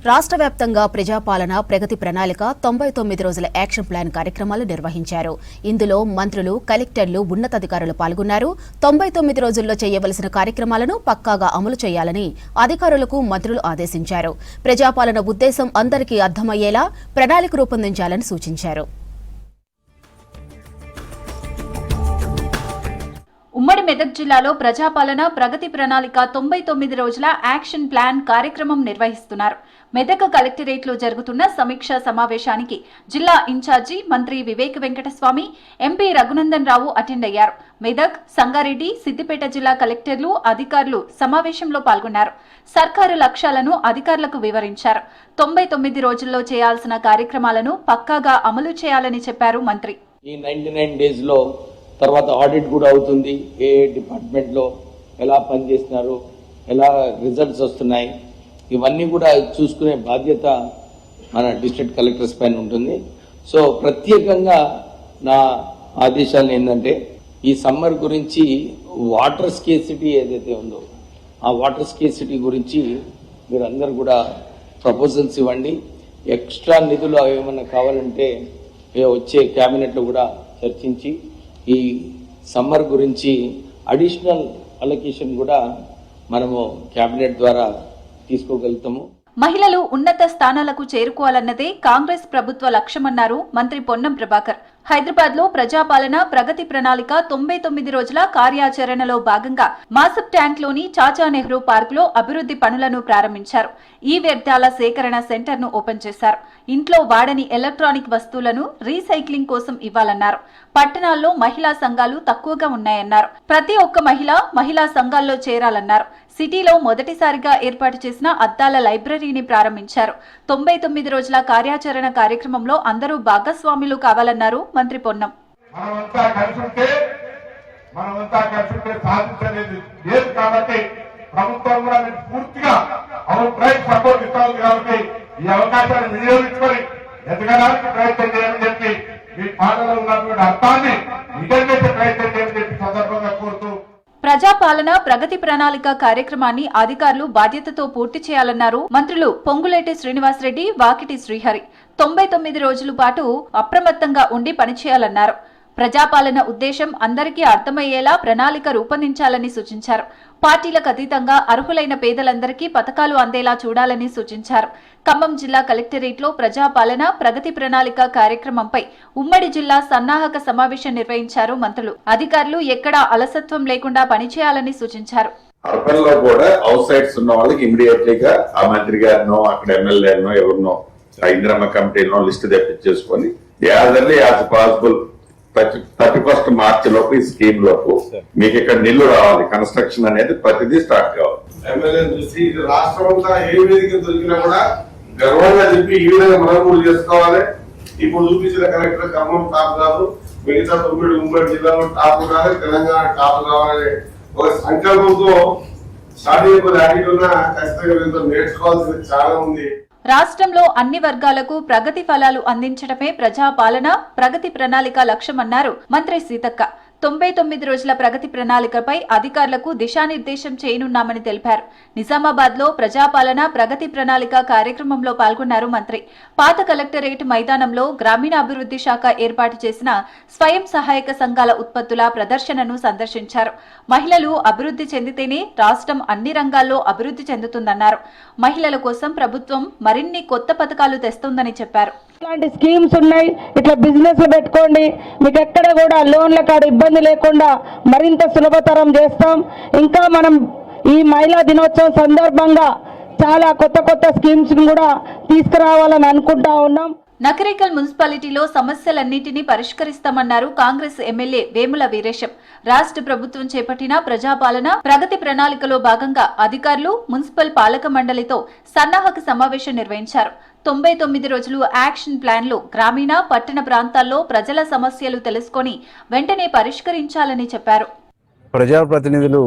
రాష్ట్ర వ్యాప్తంగా ప్రజాపాలన ప్రగతి ప్రణాళిక 99 రోజుల యాక్షన్ ప్లాన్ కార్యక్రమాలు నిర్వహించారు. ఇందులో మంత్రులు, కలెక్టర్లు, ఉన్నతాధికారులు పాల్గొన్నారు. 99 రోజుల్లో చేయవలసిన కార్యక్రమాలను పక్కాగా అమలు చేయాలని అధికారులకు మంత్రులు ఆదేశించారు. ప్రజాపాలన ఉద్దేశం అందరికీ అర్థమయ్యేలా ప్రణాళిక రూపొందించాలని సూచించారు. ఉమ్మడి మెదక్ జిల్లాలో ప్రజాపాలన ప్రగతి ప్రణాళిక 99 రోజుల యాక్షన్ ప్లాన్ కార్యక్రమం నిర్వహిస్తున్నారు. మెదక్ కలెక్టరేట్లో జరుగుతున్న సమీక్షా సమావేశానికి జిల్లా ఇన్ఛార్జి మంత్రి వివేక్ వెంకటస్వామి, ఎంపీ రఘునందన్ రావు అటెండ్ అయ్యారు. మెదక్, సంగారెడ్డి, సిద్దిపేట జిల్లా కలెక్టర్లు, అధికారులు సమావేశంలో పాల్గొన్నారు. సర్కారు లక్ష్యాలను అధికారులకు వివరించారు. 99 రోజుల్లో చేయాల్సిన కార్యక్రమాలను పక్కాగా అమలు చేయాలని చెప్పారు మంత్రి. ఈ 99 డేస్ లో తర్వాత ఆడిట్ కూడా అవుతుంది. ఏ డిపార్ట్మెంట్లో ఎలా పనిచేస్తున్నారు, ఎలా రిజల్ట్స్ వస్తున్నాయి, ఇవన్నీ కూడా చూసుకునే బాధ్యత మన డిస్ట్రిక్ట్ కలెక్టర్స్ పైన ఉంటుంది. సో ప్రత్యేకంగా నా ఆదేశాలు ఏంటంటే ఈ సమ్మర్ గురించి వాటర్ స్కేసిటీ ఏదైతే ఉందో ఆ వాటర్ స్కేసిటీ గురించి మీరు అందరు కూడా ప్రపోజల్స్ ఇవ్వండి. ఎక్స్ట్రా నిధులు ఏమైనా కావాలంటే వచ్చే క్యాబినెట్లో కూడా చర్చించి ఈ సమ్మర్ గురించి అడిషనల్ అలొకేషన్ కూడా మనము క్యాబినెట్ ద్వారా తీసుకోగలుగుతాము. మహిళలు ఉన్నత స్థానాలకు చేరుకోవాలన్నదే కాంగ్రెస్ ప్రభుత్వ లక్ష్యమన్నారు మంత్రి పొన్నం ప్రభాకర్. హైదరాబాద్ లో ప్రజాపాలన ప్రగతి ప్రణాళిక 99 రోజుల కార్యాచరణలో భాగంగా మాసబ్ ట్యాంక్ లోని చాచా నెహ్రూ పార్క్ లో అభివృద్ధి పనులను ప్రారంభించారు. ఈ వ్యర్థాల సేకరణ సెంటర్ ను ఓపెన్ చేశారు. ఇంట్లో వాడని ఎలక్ట్రానిక్ వస్తువులను రీసైక్లింగ్ కోసం ఇవ్వాలన్నారు. పట్టణాల్లో మహిళా సంఘాలు తక్కువగా ఉన్నాయన్నారు. ప్రతి ఒక్క మహిళా సంఘాల్లో చేరాలన్నారు. సిటీలో మొదటిసారిగా ఏర్పాటు చేసిన అద్దాల లైబ్రరీని ప్రారంభించారు. 99 రోజుల కార్యాచరణ కార్యక్రమంలో అందరూ భాగస్వాములు కావాలన్నారు మంత్రి పొన్నం. మనమంతా కలిసి సాధించలేదు లేదు కాబట్టి ప్రభుత్వం కూడా పూర్తిగా సపోర్ట్ ఇస్తుంది కాబట్టి ఈ అవకాశాన్ని వినియోగించుకొని ఎదగడానికి ప్రయత్నం చేయమని చెప్పి ఈ పాలనలో ఉన్నటువంటి అర్థాన్ని నిజం చేసే ప్రయత్నం చేయమని చెప్పి సందర్భంగా కోరుతూ ప్రజాపాలన ప్రగతి ప్రణాళిక కార్యక్రమాన్ని అధికారులు బాధ్యతతో పూర్తి చేయాలన్నారు మంత్రులు పొంగులేటి శ్రీనివాసరెడ్డి, వాకిటి శ్రీహరి. 99 రోజుల పాటు అప్రమత్తంగా ఉండి పనిచేయాలన్నారు. ప్రజాపాలన ఉద్దేశం అందరికీ అర్థమయ్యేలా ప్రణాళిక రూపొందించాలని సూచించారు. పార్టీలకు అతీతంగా అర్హులైన పేదలందరికీ పథకాలు అందేలా చూడాలని సూచించారు. ఖమ్మం జిల్లా కలెక్టరేట్లో ప్రజాపాలన ప్రగతి ప్రణాళిక కార్యక్రమంపై ఉమ్మడి జిల్లా సన్నాహక సమావేశం నిర్వహించారు మంత్రులు. అధికారులు ఎక్కడా అలసత్వం లేకుండా పనిచేయాలని సూచించారు. అర్బన్ లో కూడా అవుట్ సైడ్స్ ఉన్న వాళ్ళకి ఇమీడియట్లీగా ఆ మంత్రి గారినో అక్కడ ఎమ్మెల్యేనో ఎవరినో ఇందిరమ్మ కమిటీలో లిస్ట్ తెప్పించేసుకొని యాజ్ పాసిబుల్ 31 మార్చి లోపు ఈ స్కీమ్ లోపు మీకు ఇక్కడ నిల్లు రావాలి. కన్స్ట్రక్షన్ అనేది ప్రతిదీ స్టార్ట్ కావాలి. ఎమ్మెల్యే చూసి రాష్ట్రం అంతా ఏ వేదిక దొరికినా కూడా గర్వంగా చెప్పి ఈ విధంగా మనం కూడా చేసుకోవాలి. ఇప్పుడు చూపించిన కలెక్టర్ ఖమ్మం టాప్ కాదు, మిగతా 9 ఉమ్మడి జిల్లాలో టాప్ కావాలి, తెలంగాణ టాప్ కావాలనే ఒక సంకల్పంతో స్టార్ట్ అయిపోయి యాక్టివ్ ఉన్నా ఖచ్చితంగా నేర్చుకోవాల్సింది చాలా ఉంది. రాష్ట్రంలో అన్ని వర్గాలకు ప్రగతి ఫలాలు అందించడమే ప్రజాపాలన ప్రగతి ప్రణాళిక లక్ష్యమన్నారు మంత్రి సీతక్క. 99 రోజుల ప్రగతి ప్రణాళికపై అధికారులకు దిశానిర్దేశం చేయనున్నామని తెలిపారు. నిజామాబాద్ లో ప్రజాపాలన ప్రగతి ప్రణాళిక కార్యక్రమంలో పాల్గొన్నారు మంత్రి. పాత కలెక్టరేట్ మైదానంలో గ్రామీణాభివృద్ధి శాఖ ఏర్పాటు చేసిన స్వయం సహాయక సంఘాల ఉత్పత్తుల ప్రదర్శనను సందర్శించారు. మహిళలు అభివృద్ధి చెందితేనే రాష్ట్రం అన్ని రంగాల్లో అభివృద్ధి చెందుతుందన్నారు. మహిళల కోసం ప్రభుత్వం మరిన్ని కొత్త పథకాలు తెస్తుందని చెప్పారు. ఇలాంటి స్కీమ్స్ ఉన్నాయి, ఇట్లా బిజినెస్ పెట్టుకోండి, మీకు ఎక్కడ కూడా లోన్ల కాడ ఇబ్బంది లేకుండా మరింత సులభతరం చేస్తాం. ఇంకా మనం ఈ మహిళా దినోత్సవం సందర్భంగా చాలా కొత్త స్కీమ్స్ కూడా తీసుకురావాలని అనుకుంటా ఉన్నాం. నకరేకల్ మున్సిపాలిటీలో సమస్యలన్నింటినీ పరిష్కరిస్తామన్నారు కాంగ్రెస్ ఎమ్మెల్యే వేముల వీరేశం. రాష్ట్ర ప్రభుత్వం చేపట్టిన ప్రజాపాలన ప్రగతి ప్రణాళికలో భాగంగా అధికారులు మున్సిపల్ పాలక మండలితో సన్నాహక సమావేశం నిర్వహించారు. 99 రోజులు యాక్షన్ ప్లాన్ లో గ్రామీణ, పట్టణ ప్రాంతాల్లో ప్రజల సమస్యలు తెలుసుకొని వెంటనే పరిష్కరించాలని చెప్పారు. ప్రజాప్రతినిధులు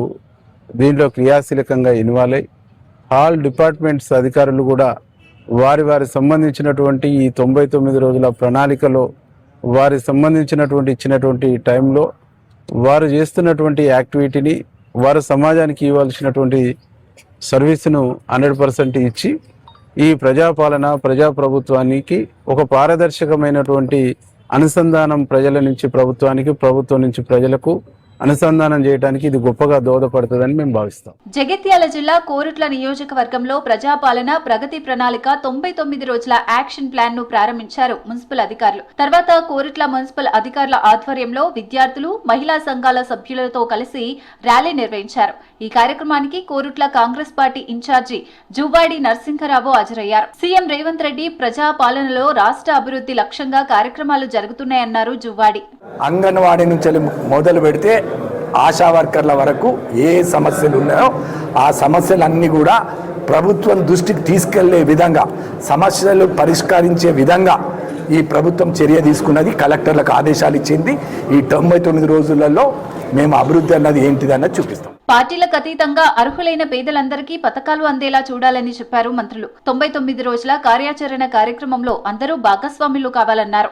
దీంట్లో క్రియాశీలకంగా ఇన్వాల్వ్ అయ్యి ఆల్ డిపార్ట్మెంట్స్ అధికారులు కూడా వారి సంబంధించినటువంటి ఈ 99 రోజుల ప్రణాళికలో వారి సంబంధించినటువంటి ఇచ్చినటువంటి టైంలో వారు చేస్తున్నటువంటి యాక్టివిటీని వారు సమాజానికి ఇవ్వాల్సినటువంటి సర్వీస్ను 100% ఇచ్చి ఈ ప్రజాపాలన ప్రజాప్రభుత్వానికి ఒక పారదర్శకమైనటువంటి అనుసంధానం ప్రజల నుంచి ప్రభుత్వానికి, ప్రభుత్వం నుంచి ప్రజలకు అనుసంధానం చేయడానికి ఇది గొప్పగా దోహదపడుతుందని మేము భావిస్తాం. జగిత్యాల జిల్లా కోరుట్ల నియోజకవర్గంలో ప్రజాపాలన ప్రగతి ప్రణాళిక 99 రోజుల యాక్షన్ ప్లాన్ ను ప్రారంభించారు మున్సిపల్ అధికారులు. తర్వాత కోరుట్ల మున్సిపల్ అధికారుల ఆధ్వర్యంలో విద్యార్థులు, మహిళా సంఘాల సభ్యులతో కలిసి ర్యాలీ నిర్వహించారు. ఈ కార్యక్రమానికి కోరుట్ల కాంగ్రెస్ పార్టీ ఇన్ఛార్జి జువ్వాడి నరసింహరావు హాజరయ్యారు. సీఎం రేవంత్ రెడ్డి ప్రజాపాలనలో రాష్ట్ర అభివృద్ధి లక్ష్యంగా కార్యక్రమాలు జరుగుతున్నాయన్నారు జువ్వాడి. అంగన్వాడీ నుంచి మొదలు పెడితే ఆశా వర్కర్ల వరకు ఏ సమస్యలు ఉన్నాయో ఆ సమస్యలన్నీ కూడా ప్రభుత్వం దృష్టికి తీసుకెళ్లే విధంగా, సమస్యలు పరిష్కరించే విధంగా ఈ ప్రభుత్వం చర్య తీసుకున్నది. కలెక్టర్లకు ఆదేశాలు ఇచ్చింది. ఈ 99 రోజులలో మేము అభివృద్ధి అన్నది ఏంటిదన్నది చూపిస్తాం. పార్టీలకు అతీతంగా అర్హులైన పేదలందరికీ పథకాలు అందేలా చూడాలని చెప్పారు మంత్రులు. 99 రోజుల కార్యాచరణ కార్యక్రమంలో అందరూ భాగస్వాములు కావాలన్నారు.